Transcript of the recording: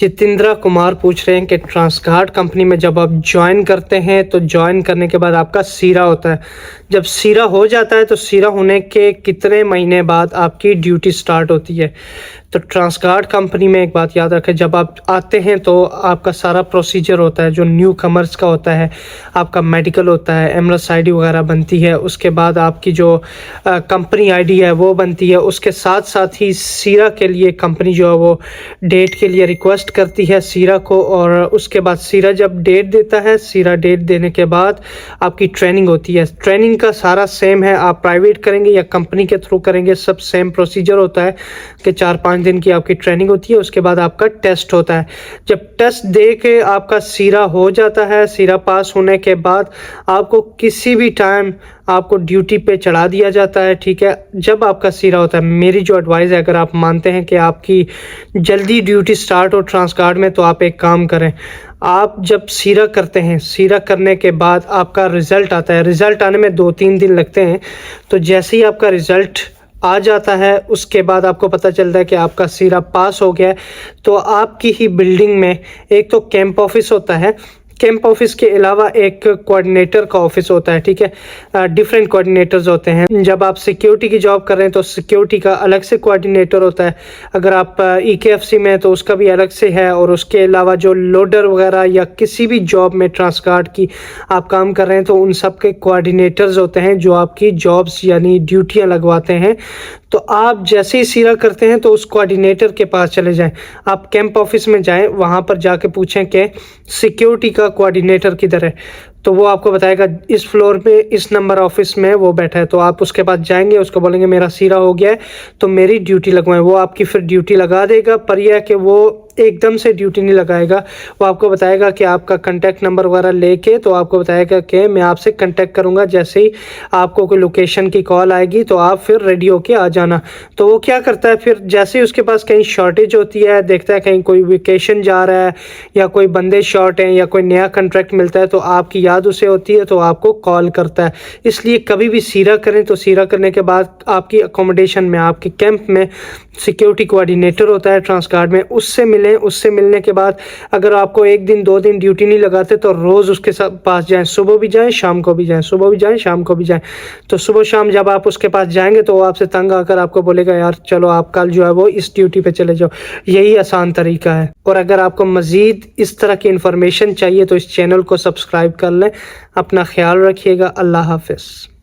जितेंद्र कुमार पूछ रहे हैं कि ट्रांसगार्ड कंपनी में जब आप ज्वाइन करते हैं तो ज्वाइन करने के बाद आपका सीरा होता है। जब सीरा हो जाता है तो सीरा होने के कितने महीने बाद आपकी ड्यूटी स्टार्ट होती है। तो ट्रांसगार्ड कंपनी में एक बात याद रखें, जब आप आते हैं तो आपका सारा प्रोसीजर होता है जो न्यू कमर्स का होता है। आपका मेडिकल होता है, एमरस आईडी वगैरह बनती है, उसके बाद आपकी जो कंपनी आईडी है वो बनती है। उसके साथ साथ ही सीरा के लिए कंपनी जो है वो डेट के लिए रिक्वेस्ट करती है सीरा को, और उसके बाद सीरा जब डेट देता है, सीरा डेट देने के बाद आपकी ट्रेनिंग होती है। ट्रेनिंग का सारा सेम है, आप प्राइवेट करेंगे या कंपनी के थ्रू करेंगे सब सेम प्रोसीजर होता है कि 4-5 दिन की आपकी ट्रेनिंग होती है। उसके बाद आपका टेस्ट होता है। जब टेस्ट दे के आपका सीरा हो जाता है, सीरा पास होने के बाद आपको किसी भी टाइम आपको ड्यूटी पे चढ़ा दिया जाता है। ठीक है, जब आपका सीरा होता है, मेरी जो एडवाइस है, अगर आप मानते हैं कि आपकी जल्दी ड्यूटी स्टार्ट हो ट्रांसगार्ड में, तो आप एक काम करें। आप जब सीरा करते हैं, सीरा करने के बाद आपका रिज़ल्ट आता है। रिज़ल्ट आने में 2-3 दिन लगते हैं। तो जैसे ही आपका रिज़ल्ट आ जाता है उसके बाद आपको पता चलता है कि आपका सीरा पास हो गया है। तो आपकी ही बिल्डिंग में एक तो कैंप ऑफिस होता है, कैंप ऑफिस के अलावा एक कोऑर्डिनेटर का ऑफिस होता है। ठीक है, डिफरेंट कोऑर्डिनेटर्स होते हैं। जब आप सिक्योरिटी की जॉब कर रहे हैं तो सिक्योरिटी का अलग से कोऑर्डिनेटर होता है। अगर आप EKFC में हैं तो उसका भी अलग से है। और उसके अलावा जो लोडर वगैरह या किसी भी जॉब में ट्रांसगार्ड की आप काम कर रहे हैं तो उन सब के कोऑर्डिनेटर्स होते हैं जो आपकी जॉब्स यानी ड्यूटियाँ लगवाते हैं। तो आप जैसे ही सीरा करते हैं तो उस कोऑर्डिनेटर के पास चले जाएं। आप कैंप ऑफिस में जाएं, वहाँ पर जाके पूछें कि सिक्योरिटी का कोऑर्डिनेटर किधर है, तो वो आपको बताएगा इस फ्लोर पे इस नंबर ऑफिस में वो बैठा है। तो आप उसके पास जाएंगे, उसको बोलेंगे मेरा सीरा हो गया है तो मेरी ड्यूटी लगवाएं। वो आपकी फिर ड्यूटी लगा देगा, पर यह है कि वो एकदम से ड्यूटी नहीं लगाएगा। वो आपको बताएगा कि आपका कांटेक्ट नंबर वगैरह लेके, तो आपको बताएगा कि मैं आपसे कांटेक्ट करूंगा। जैसे ही आपको कोई लोकेशन की कॉल आएगी तो आप फिर रेडी होके आ जाना। तो वो क्या करता है, फिर जैसे ही उसके पास कहीं शॉर्टेज होती है, देखता है कहीं कोई वेकेशन जा रहा है या कोई बंदे शॉर्ट हैं या कोई नया कॉन्ट्रैक्ट मिलता है, तो आपकी याद उसे होती है तो आपको कॉल करता है। इसलिए कभी भी सीरा करें तो सीरा करने के बाद आपकी अकोमोडेशन में, आपके कैंप में सिक्योरिटी कोऑर्डिनेटर होता है ट्रांसगार्ड में, उससे मिलें। उससे मिलने के बाद अगर आपको 1 दिन 2 दिन ड्यूटी नहीं लगाते तो रोज़ उसके साथ पास जाएं। सुबह भी जाएं, शाम को भी जाएं, सुबह भी जाएं, शाम को भी जाएं। तो सुबह शाम जब आप उसके पास जाएंगे तो वो आपसे तंग आकर आपको बोलेगा यार चलो आप कल जो है वो इस ड्यूटी पे चले जाओ। यही आसान तरीका है। और अगर आपको मज़ीद इस तरह की इन्फॉर्मेशन चाहिए तो इस चैनल को सब्सक्राइब कर लें। अपना ख्याल रखिएगा। अल्लाह हाफिज़।